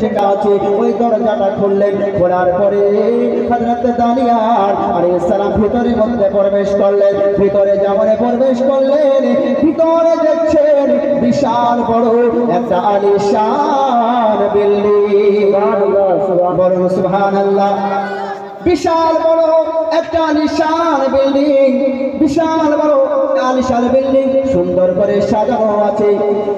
শেখা আছে। ওই দরজাটা খুললেন, খোলার পরে হযরত দানিয়াল আলাইহিস সালাম ভিতরের মধ্যে প্রবেশ করলেন। ভিতরে যেমন প্রবেশ করলেন, ভিতরে দেখছেন বিশাল বড় একটা আলিশান বিল্ডিং। বলুন সুবহানাল্লাহ। বিশাল বড় একটা আলিশান বিল্ডিং, বিশাল বড় আলিশান বিল্ডিং, সুন্দর করে সাজানো আছে।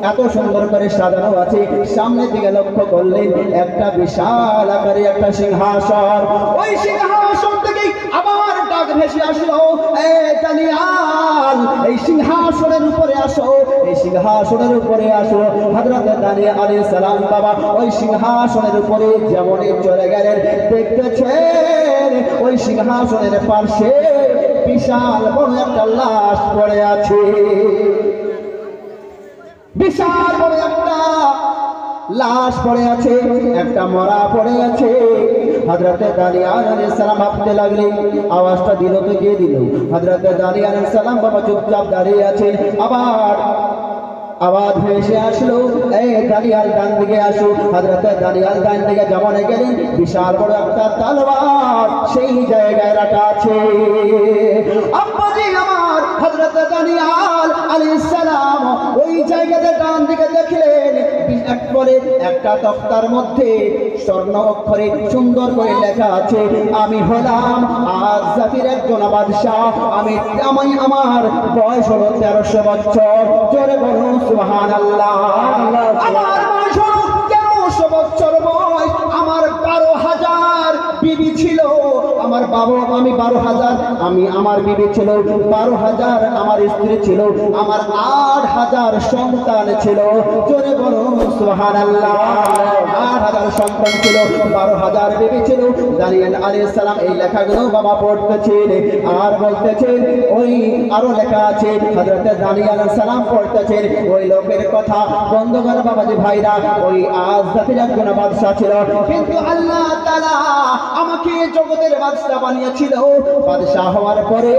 এত সুন্দর করে সাজানো আছে, সামনের দিকে লক্ষ্য করলেন একটা বিশাল আকারে একটা সিংহাসন। ওই সিংহাসন থেকে আবার ডাক ভেসে আসলো, এই দানিয়াল এই সিংহাসনের উপরে আসো, এই সিংহাসনের উপরে আসো। হযরত দানিয়াল আলাইহিস সালাম বাবা ওই সিংহাসনের উপরে যেমনই চলে গেলেন, দেখতেছেন ওই সিংহাসনের পাশে বিশাল বড় একটা লাশ পড়ে আছে। বিশাল বড় একটা লাশ পড়ে আছে, একটা মরা পড়ে আছে। হযরত দানিয়াল আলাইহিস সালাম ভাবতে লাগলেন, আওয়াজটা দিল তো কে দিল? হযরত দানিয়াল আলাইহিস সালাম বাবা চুপচাপ দাঁড়িয়ে আছেন। আবার আওয়াজ ভেসে আসলো, এই দানিয়াল ডান দিকে আসো। হযরত দানিয়াল ডান দিকে যেমন গেলেন, বিশাল বড় একটা তলোয়ার সেই জায়গায় রাখা আছে। আব্বাজি আমার হযরত দানিয়াল আলাইহিস সালাম ওই জায়গাতে ডান দিকে দেখলেন, একবারে একটা তক্তার মধ্যে স্বর্ণ অক্ষরে সুন্দর করে লেখা আছে, আমি হলাম আজ জাতির একজন বাদশাহ। আমার বয়স হলো 1300 বছর। জোরে বলুন সুবহানাল্লাহ। আমার বয়স হলো 1300 বছর বয়স। আমার 12,000 বিবি ছিল। আমার বাবা, আমি 12,000, আমার বিবি ছিল 12,000, আমার স্ত্রী ছিল, আমার 8,000 সন্তান ছিল। জোরে বলুন সুবহানাল্লাহ। 8,000 সন্তান ছিল, 12,000 বিবি ছিল। দানিয়াল আলাইহিস সালাম এই লেখাগুলো বাবা পড়তেছেন আর বলতেছেন, ওই আরো লেখা আছে, হযরত দানিয়াল আলাইহিস সালাম পড়তেছেন ওই লোকের কথা। বন্ধুগণ বাবাজি ভাইরা, ওই আজ জাতির একজন বাদশা ছিল, কিন্তু আল্লাহ তাআলা আমাকে জগতের বাদশা বানিয়েছিল। বাদশা হওয়ার পরে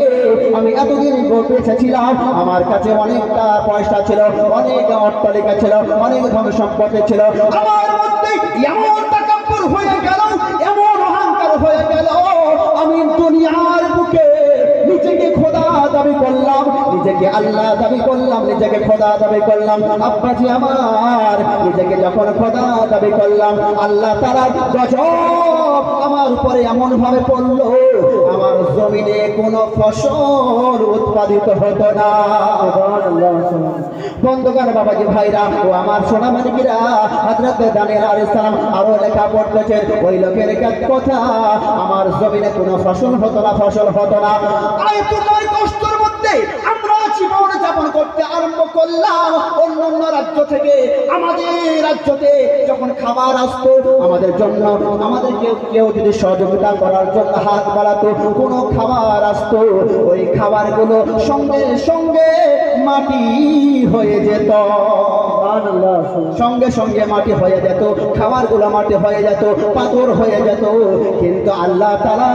আমি এতদিন বেঁচে ছিলাম, আমার কাছে অনেকটা পয়সা ছিল, অনেক অট্টালিকা ছিল, অনেক ধন সম্পত্তি ছিল। আমার মধ্যে এমন তাকাব্বুর হয়ে গেল, এমন অহংকার হয়ে গেল, আমি দুনিয়ার বুকে নিজেকে খোদা দাবি করলাম, নিজেকে আল্লাহ দাবি করলাম, নিজেকে খোদা দাবি করলাম। আব্বাজি আমার নিজেকে যখন খোদা দাবি করলাম, আল্লাহ তাআলার গজব আমার উপরে এমন ভাবে পড়লো, আমার জমিনে কোনো ফসল উৎপাদিত হতো না। বন্ধুগণ বাবাজি ভাইরা ও আমার সোনা মানিকেরা, হযরত দানিয়াল আলাইহিস সালাম আরো লেখা পড়তেছেন ওই লোকের কথা, আমার জমিনে কোনো ফসল হতো না, ফসল হতো না। এতটাই কষ্টের মধ্যে আমরা জীবন যাপন করতে আরম্ভ করলাম। অন্য রাজ্য থেকে আমাদের রাজ্যতে যখন খাবার আসতো আমাদের জন্য, আমাদের কেউ যদি সহযোগিতা করার জন্য হাত বাড়াতো, কোনো খাবার আসতো, ওই খাবারগুলো সঙ্গে সঙ্গে মাটি হয়ে যেত, সঙ্গে সঙ্গে মাটি হয়ে যেত, খাবারগুলো মাটি হয়ে যেত, পাথর হয়ে যেত। কিন্তু আল্লাহ তাআলা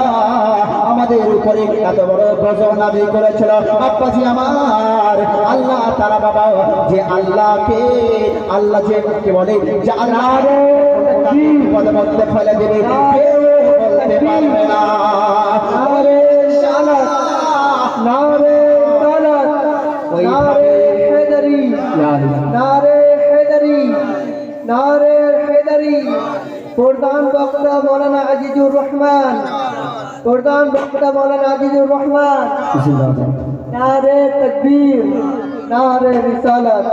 আমাদের উপরে এত বড় গজব নাযিল করেছিল। আব্বাজি আমার আল্লাহ তাআলা বাবা, যে আল্লাহকে আল্লাহ যে বলে যে আল্লাহর বিপদের মধ্যে ফেলে দেবে, কেউ বলতে পারবে না। আরে শালা নারে তালাত, নারে হেদারি, নারে হেদারি, নারে হেদারি। প্রধান বক্তা মৌলানা আজিজুর রহমান, প্রধান বক্তা মৌলানা আজিজুর রহমান। নারে তাকবীর, নারে রিসালাত।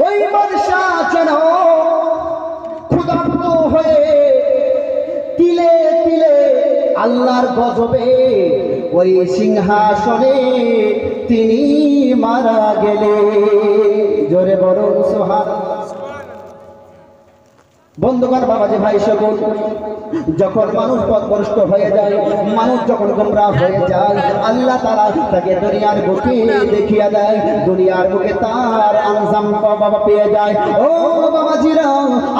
ওই বাদশা যেন ক্ষুধার্ত হয়ে তিলে তিলে আল্লাহর গজবে ওই সিংহাসনে তিনি মারা গেলেন। জোরে বলুন সুবহানাল্লাহ। বন্ধুগণ বাবাজি ভাই সকল, যখন মানুষ পথভ্রষ্ট হয়ে যায়, মানুষ যখন গোমরাহ হয়ে যায়, আল্লাহ তাআলা তাকে দুনিয়ার বুকে দেখিয়ে দেয়, দুনিয়ার বুকে তার আনজাম বাবা পেয়ে যায়। ও বাবাজিরা,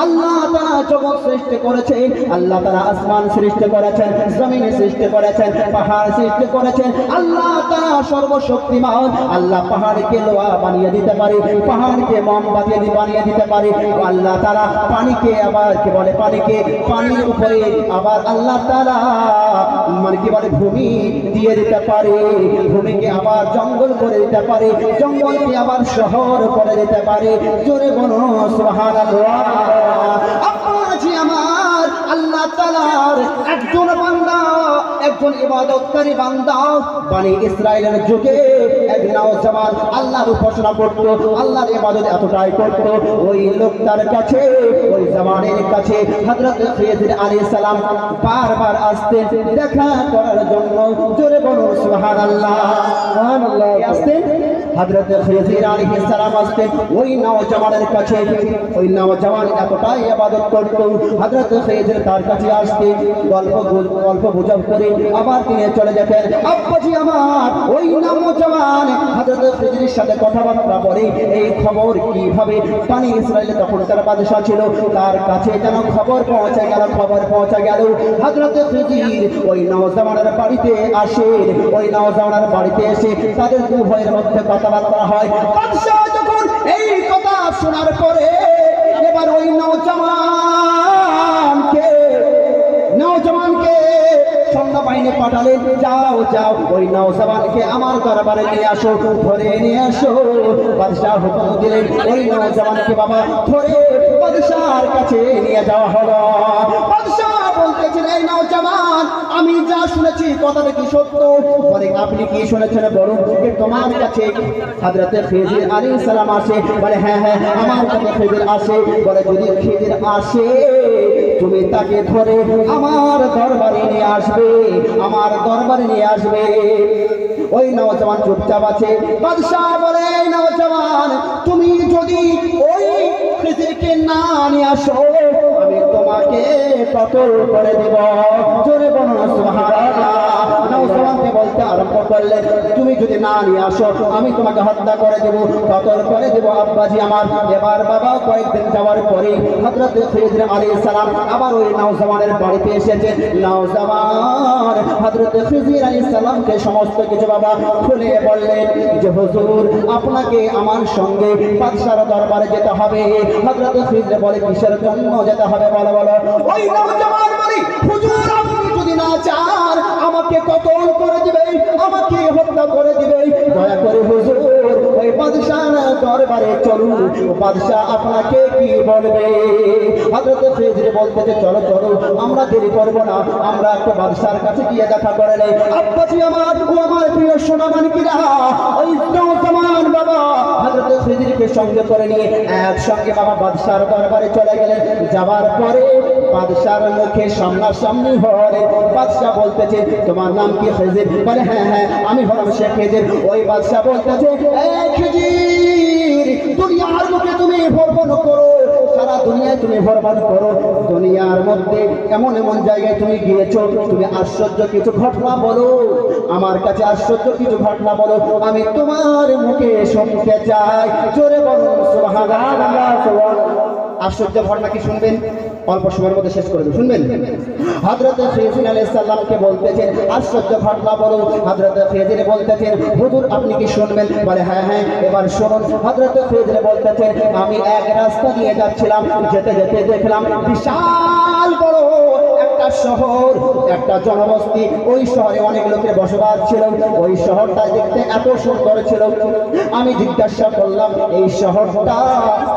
আল্লাহ তাআলা জগৎ সৃষ্টি করেছেন, আল্লাহ তাআলা আসমান সৃষ্টি করেছেন, জমিন সৃষ্টি করেছেন, পাহাড় সৃষ্টি করেছেন। আল্লাহ তাআলা সর্বশক্তিমান। আল্লাহ পাহাড়কে লোহা বানিয়ে দিতে পারে, পাহাড়কে মোমবাতি বানিয়ে দিতে পারে। আল্লাহ তাআলা পানিকে আবার কি বলে পানিকে, পানির উপরে আবার আল্লাহ তাআলা মানে কি বলে ভূমি দিয়ে দিতে পারে, ভূমিকে আবার জঙ্গল করে দিতে পারে, জঙ্গলকে আবার শহর করে দিতে পারে। জোরে বলো সুবহানাল্লাহ। আব্বাজি আমার আল্লাহ তাআলার একজন বান্দা, একজন ইবাদতকারী বান্দা বনি ইসরাইলের যুগে এক নওজওয়ান আল্লাহর উপাসনা করত, আল্লাহর ইবাদত এতটাই করত, ওই লোকটার কাছে, ওই জওয়ানের কাছে হযরত খিজির আলাইহিস সালাম বারবার আসতেন দেখা করার জন্য। জোরে বলুন সুবহানাল্লাহ। সুবহানাল্লাহ। আসতেন হযরত খিজির আলাইহিস সালাম আসতেন ওই নওজওয়ানের কাছে। ওই নওজওয়ান এতটাই ইবাদত করত, হযরত খিজির তার কাছে আসতে গল্প গুজব করে আবার তিনি চলে যেতেন। আব্বাজি আমার ওই নওজওয়ান হযরত খিজিরের সাথে কথাবার্তা বলে এই খবর কিভাবে বনি ইসরাইলে তখনকার বাদশা ছিল তার কাছে যেন খবর পৌঁছে গেল। হযরত খিজির ওই নওজওয়ানের বাড়িতে আসে, ওই নওজওয়ানের বাড়িতে এসে তাদের উভয়ের মধ্যে কথাবার্তা হয়। বাদশা যখন এই কথা শোনার পরে এবার ওই নওজওয়ানকে সৈন্যবাহিনী পাঠালেন, যাও যাও ওই নওজওয়ানকে আমার দরবারে নিয়ে আসো, ধরে নিয়ে আসো। বাদশাহ হুকুম দিলেন, ওই নওজওয়ানকে বাবা ধরে বাদশাহর কাছে নিয়ে যাওয়া হলো। বাদশাহ বলতেছেন, এই নওজওয়ান আমি যা শুনেছি কথাটা কি সত্য? বলে আপনি কি শুনেছেন বলুন। তোমার কাছে হযরত খিজির আলাইহিস সালাম আসে? বলে হ্যাঁ হ্যাঁ আমার কাছে খিজির আসে। বলে যদি খিজির আসে তুমি তাকে ধরে আমার দরবারে নিয়ে আসবে, আমার দরবারে নিয়ে আসবে। ওই নওজওয়ান চুপচাপ আছে। বাদশাহ বলে, এই নওজওয়ান তুমি যদি ওই খিজিরকে না নিয়ে আসো আমি তোমাকে কতল করে দেব। জোরে বলুন সুবহানাল্লাহ। নওজওয়ানকে বলতে আরম্ভ করলেন, তুমি যদি না নিয়ে আসো আমি তোমাকে হত্যা করে দেব, কতল করে দেব। আব্বাজি আমার এবার বাবা কয়েকদিন যাওয়ার পরে হযরত খিজির আলাইহিস সালাম আবার ওই নওজওয়ানের বাড়িতে এসেছেন। নওজওয়ান হযরত খিজির আলাইহিস সালামকে সমস্ত কিছু বাবা খুলে বললেন যে হুজুর আপনাকে আমার সঙ্গে বাদশার দরবারে যেতে হবে। হযরত খিজির বলে কিসের জন্য যেতে হবে বলো বলো। ওই নওজওয়ান বলে হুজুর আপনি যদি না চান আমাকে কতল করে দিবে, আমাকে হত্যা করে দিবে, দয়া করে হুজুর ওই বাদশার দরবারে চলুন, বাদশা আপনাকে কি বলবে। হযরত খিজির বলতেছে চলো চলো আমরা দেরি করব না, আমরা একটা বাদশার কাছে গিয়ে দেখা করে নেই। আব্বাজি আমার ও আমার প্রিয় সোনামানিকেরা ওই নওজওয়ান বাবা হযরত খিজিরকে সঙ্গে করে নিয়ে একসঙ্গে বাবা বাদশার দরবারে চলে গেলেন। যাবার পরে বাদশার মুখে সামনাসামনি হলে বাদশা বলতেছে তোমার নাম কি খিজির? বলে হ্যাঁ হ্যাঁ আমি হলাম শেখ খিজির। ওই বাদশা বলতেছে এই খিজির দুনিয়ার মুখে তুমি ভ্রমণ করো, সারা দুনিয়ায় তুমি ভ্রমণ করো, দুনিয়ার মধ্যে এমন এমন জায়গায় তুমি গিয়েছো, তুমি আশ্চর্য কিছু ঘটনা বলো, আমার কাছে আশ্চর্য কিছু ঘটনা বলো, আমি তোমার মুখে শুনতে চাই। জোরে বলুন সুবহানাল্লাহ। আশ্চর্য ঘটনা কি শুনবেন? অল্প সময়ের মধ্যে শেষ করে দেব, শুনবেন? হযরত খিজির আলাইহিস সালামকে বলতেছেন আশ্চর্য ঘটনা বলো। হযরত খিজির বলতেছেন হুজুর আপনি কি শুনবেন? বলে হ্যাঁ হ্যাঁ এবার শুনুন। হযরত খিজির বলতেছেন আমি এক রাস্তা দিয়ে যাচ্ছিলাম, যেতে যেতে দেখলাম বিশাল বড় একটা শহর, একটা জনবস্তি। ওই শহরে অনেক লোকের বসবাস ছিল। ওই শহরটা দেখতে এত সুন্দর ছিল। আমি জিজ্ঞাসা করলাম এই শহরটা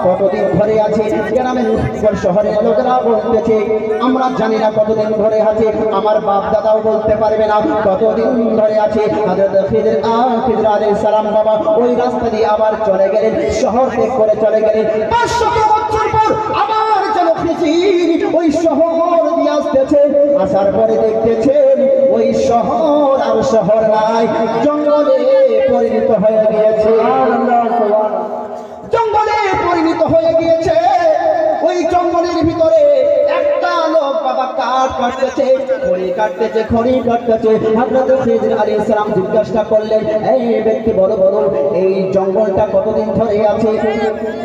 কতদিন ধরে আছে? গ্রামের শহরের লোকেরা বলতেছে আমরা জানি না কতদিন ধরে আছে, আমার বাপ দাদাও বলতে পারবে না কতদিন ধরে আছে। হযরত খিজির আলাইহিস সালাম বাবা ওই রাস্তা দিয়ে আবার চলে গেলেন, শহর ত্যাগ করে চলে গেলেন। 500 বছর পর আবার যেন খিজির ওই শহর দিয়ে আসতেছে, আসার পরে দেখতেছেন ওই শহর আর শহর নাই, জঙ্গলে পরিণত হয়ে গিয়েছে। জঙ্গলে পরিণত হয়ে গিয়েছে। ওই জঙ্গলের ভিতরে একটা লোক বাবা কাঠ কাটতেছে, খড়ি কাটতেছে। হযরত খিজির আলাইহিস সালাম জিজ্ঞাসা করলেন এই ব্যক্তি বলো বলো এই জঙ্গলটা কতদিন ধরে আছে?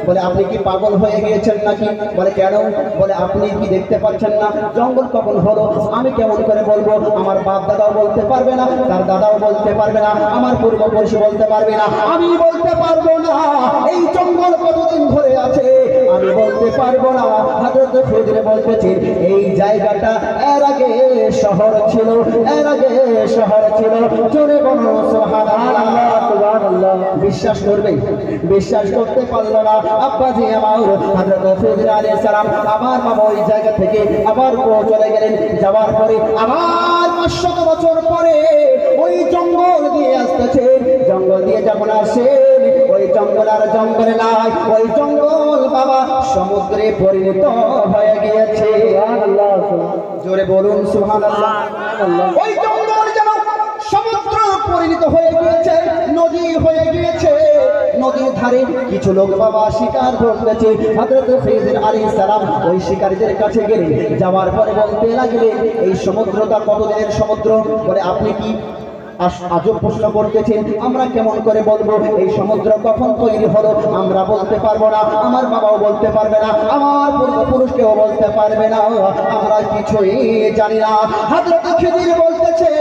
বলে আপনি কি পাগল হয়ে গিয়েছেন নাকি? বলে কেন? বলে আপনি কি দেখতে পাচ্ছেন না জঙ্গল কখন হলো? আমি কেমন করে বলবো? আমার বাপ দাদাও বলতে পারবে না, তার দাদাও বলতে পারবে না, আমার পূর্বপুরুষ বলতে পারবে না, আমি বলতে পারবো না এই জঙ্গল কতদিন ধরে আছে। আমি বলতে পারবো না। হযরত খিজির বলতেছেন এই জায়গাটা এর আগে শহর ছিল, এর আগে শহর ছিল। জোরে বলুন সুবহানাল্লাহ সুবহানাল্লাহ। বিশ্বাস করবে? বিশ্বাস করতে পারলো না আব্বাজি আমার। হযরত খিজির আলাইহিস সালাম আবার বাবা ওই জায়গা থেকে আবার চলে গেলেন। যাওয়ার পরে আবার 500 বছর পরে ওই জঙ্গল দিয়ে আসতেছে। জঙ্গল দিয়ে যখন আসেন ওই জঙ্গল আর জঙ্গলে নাই, ওই জঙ্গল বাবা সমুদ্রে পরিণত হয়ে গিয়েছে। সুবহানাল্লাহ। জোরে বলুন সুবহানাল্লাহ। ওই জঙ্গল যেন সমুদ্র পরিণত হয়ে গিয়েছে, নদী হয়ে গিয়েছে। নদীর ধারে কিছু লোক বাবা শিকার ধরতেছে। হযরত খিজির আলাইহিস সালাম ওই শিকারীদের কাছে গেলেন। যাওয়ার পরে বলতে লাগলেন এই সমুদ্রটা কতদিনের সমুদ্র? বলে আপনি কি আজব প্রশ্ন করতেছেন, আমরা কেমন করে বলবো এই সমুদ্র কখন তৈরি হলো? আমরা বলতে পারবো না, আমার বাবাও বলতে পারবে না, আমার পূর্বপুরুষকেও বলতে পারবে না, আমরা কিছুই জানি না। হযরত খিজির বলতেছে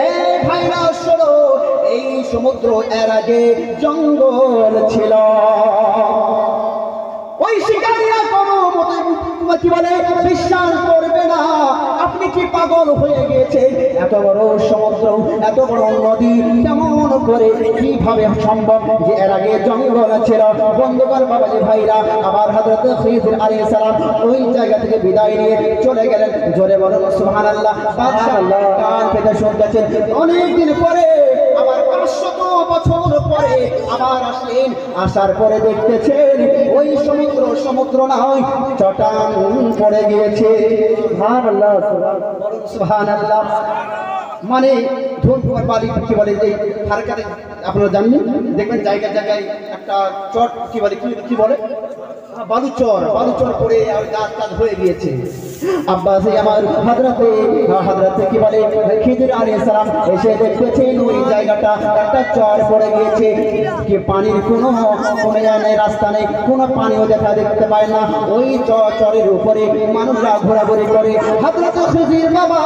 এই ভাইরা শোনো, এই সমুদ্র এর আগে জঙ্গল ছিল। ওই শিকারীরা কোনো মতে কি বলে বিশ্বাস করবে না। আপনি কি পাগল হয়ে গিয়েছেন? এত বড় সমুদ্র, এত বড় নদী কেমন করে কিভাবে সম্ভব যে এর আগে জঙ্গল ছিল? বন্ধুগণ বাবাজি ভাইরা, আবার হযরত খিজির আলাইহিস সালাম ওই জায়গা থেকে বিদায় নিয়ে চলে গেলেন। জোরে বলুন সুবহানাল্লাহ। বাদশাহ কান পেতে শুনতেছেন। অনেক দিন পরে আবার 500 বছর পরে আবার আসলেন। আসার পরে দেখতেছেন ওই সমুদ্র নয়, চটান পড়ে গিয়েছে। সুবহানাল্লাহ সুবহানাল্লাহ। মানে ধূমপান বালি কি বলে যে হারকাতে আপনারা জানেন, দেখবেন জায়গায় জায়গায় একটা চট কি বলে কি বলে বালুচর পড়ে আর গাছ টাছ হয়ে গিয়েছে। আব্বাসি আমার হযরতে কি বলে খিজির আলাইহিস সালাম এসে দেখতেছেন ওই জায়গাটা একটা চর পড়ে গিয়েছে। কি পানির কোনো রাস্তা নেই, কোনো পানিও দেখতে পায় না। ওই চরের উপরে মানুষরা ঘোরাঘুরি করে। হযরত খিজির বাবা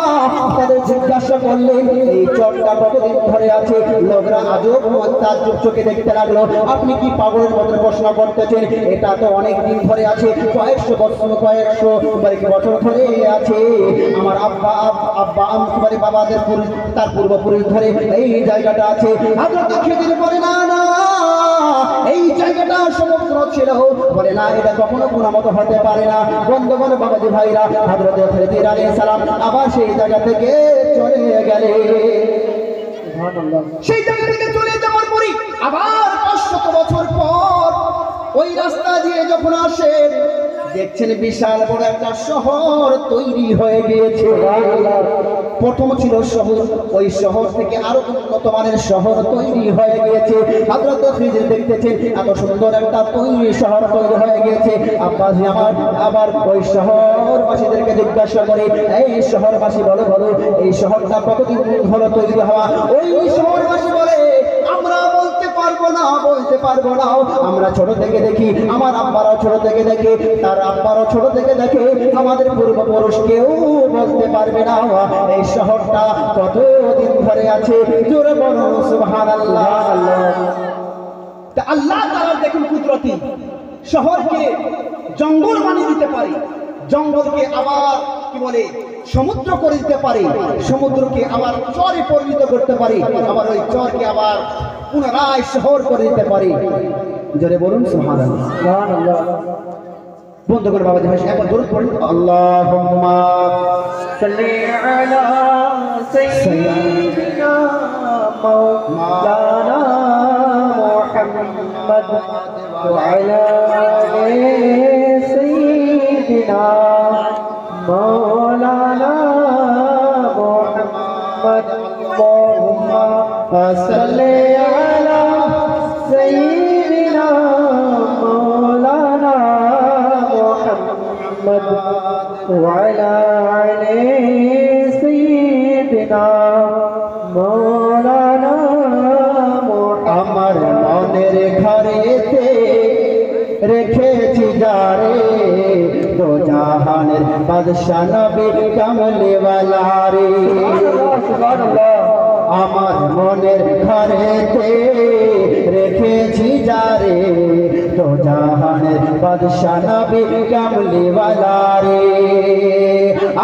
তাদের জিজ্ঞাসা করলেন এই চরটা কতদিন ধরে আছে? লোকরা আজব তাজ্জব চোখে দেখতে লাগলো। আপনি কি পাগলের মতো প্রশ্ন করতেছেন? এটা তো অনেক দিন ধরে আছে, কয়েকশো বছর ধরে আছে। আমার আব্বা আমার বাবাদের তার পূর্বপুরুষ ধরে এই জায়গাটা আছে। হযরত খিজির বলে না না, এই জায়গাটা সমুদ্র ছিল। বলে না, এটা কখনো কোনো মতো হতে পারে না। বন্ধুগণ বাবাজি ভাইরা, হযরত খিজির আলাইহিস সালাম আবার সেই জায়গা থেকে চলে গেলেন। সেই জায়গা থেকে চলে যাওয়ার পরে আবার 500 বছর পর ওই রাস্তা দিয়ে যখন আসেন দেখছেন বিশাল বড় একটা শহর তৈরি হয়ে গিয়েছে। প্রথম ছিল শহর, ওই শহর থেকে আরো উন্নত মানের শহর তৈরি হয়ে গিয়েছে। হযরত খিজির দেখতেছেন এত সুন্দর একটা শহর তৈরি হয়ে গিয়েছে। আব্বাসি আমার আবার ওই শহরবাসীদেরকে জিজ্ঞাসা করে এই শহরবাসী বলো এই শহরটা কতদিন হলো তৈরি হওয়া? ওই শহরবাসী বলে আমরা বলতে পারবো না, আমরা ছোট থেকে দেখি, আমার আব্বারাও ছোট থেকে দেখে, তার আব্বারাও ছোট থেকে দেখে, আমাদের পূর্বপুরুষ কেউ বলতে পারবে না এই শহরটা কতদিন ধরে আছে। জোরে বলুন সুবহানাল্লাহ। আল্লাহ তাআলা দেখুন কুদরতি, শহরকে জঙ্গল বানিয়ে দিতে পারে, জঙ্গলকে আবার কি বলে সমুদ্র করে দিতে পারে, সমুদ্রকে আবার চরে পরিণত করতে পারে, আবার ওই চরকে আবার পুনরায় শহর করে দিতে পারে। জোরে বলুন সুবহানাল্লাহ সুবহানাল্লাহ। বন্ধুগণ বাবাজি ভাই একবার দরুদ পড়ুন। আল্লাহুম্মা সাল্লি আলা সাইয়্যিদিনা মাওলানা মুহাম্মদ ওয়া আলা আলি সাইয়্যিদিনা মাওলানা মুহাম্মদ। আল্লাহুম্মা সাল্লি আলা সাইয়্যিদিনা মাওলানা মুহাম্মদ ওয়া আলা আলি সাইয়্যিদিনা মাওলানা মুহাম্মদ। আমার মনের ঘরেতে রেখেছি যারে দো জাহানের বাদশা নবী কামলি ওয়ালা রে। সুবহানাল্লাহ। আমার মনের ঘরেতে রেখেছি যারে দো জাহানের বাদশা নবী কামলি ওয়ালা রে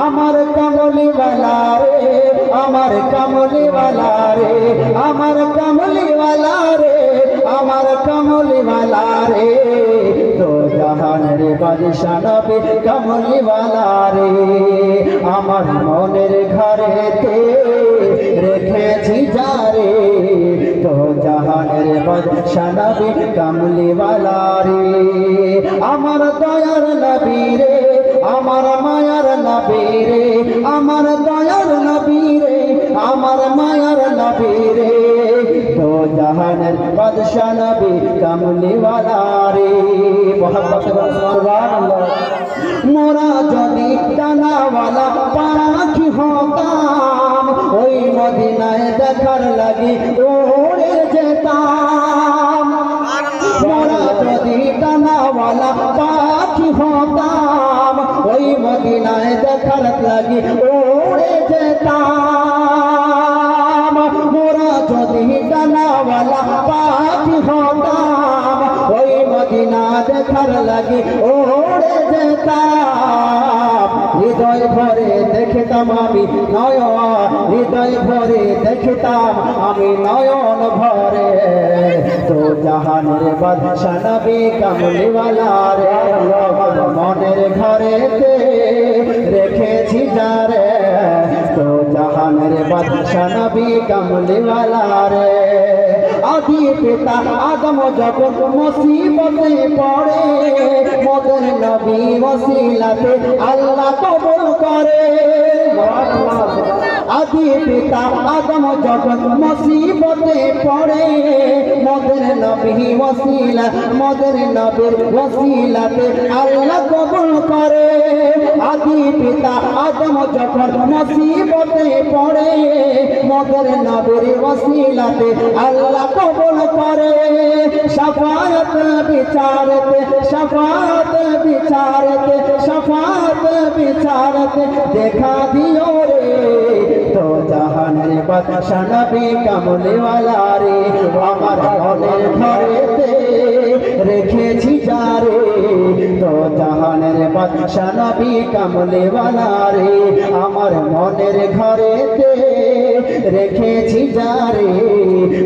আমার কামলি ওয়ালা রে আমার কামলি ওয়ালা রে আমার কামলি ওয়ালা রে আমার কামলি ওয়ালা রে তো জাহানের বাদশা নবী কামলি ওয়ালা রে আমার মনের ঘরেতে রেখেছি যারে তো জাহানের বাদশা নবী কামলি ওয়ালা রে আমার দয়ার নবী রে আমার মায়ার নবী রে আমার দয়ার নবী রে আমার মায়ার নবী রে তো জাহানের বাদশা নবী কামলি ওয়ালা রে সুবহানাল্লাহ মোরা যদি ডানাওয়ালা পাখি হতাম ওই মদিনায় দেখার লাগি উড়ে যেতাম মোরা যদি ডানাওয়ালা পাখি হতাম ওই মদিনায় দেখার লাগি উড়ে যেতাম মোরা যদি ডানাওয়ালা পাখি হতাম ওই মদিনা দেখার লাগি উড়ে যেতাম হৃদয় ভরে দেখতাম আমি নয়ন হৃদয় ভরে দেখতাম আমি নয়ন ভরে তো জাহানের বাদশা নবী কামলি ওয়ালা রে আমার মনের ঘরেতে রেখেছি যারে তো জাহানের বাদশা নবী কামলি ওয়ালা রে আদি পিতা আদম যখন মুসিবতে পড়ে মোদের নবী ওসিলাতে আল্লাহ কবুল করে আদি পিতা আদম যখন মুসিবতে পড়ে মোদের নবী ওসিলা মোদের নবীর ওসিলাতে আল্লাহ কবুল করে আদি পিতা আদম যখন মুসিবতে পড়ে মোদের নবীর ওসিলাতে আল্লাহ কবুল করে শাফাআত বিচারতে শাফাআত বিচারতে শাফাআত বিচারতে দেখা দিও রে তো জাহানের বাদশা নবী কামলি ওয়ালা রে আমার মনের ঘরেতে রেখেছি যারে তো জাহানের বাদশা নবী কামলি ওয়ালা রে আমার মনের ঘরেতে রেখেছি যারে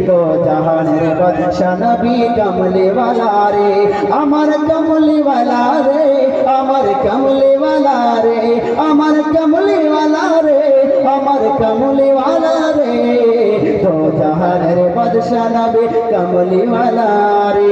তো জাহানের বাদশা নবী কামলি ওয়ালা রে আমার কামলি ওয়ালা রে আমার কামলি ওয়ালা রে আমার কামলি ওয়ালা রে আমার কামলি ওয়ালা রে তো জাহানের বাদশা নবী কামলি ওয়ালা রে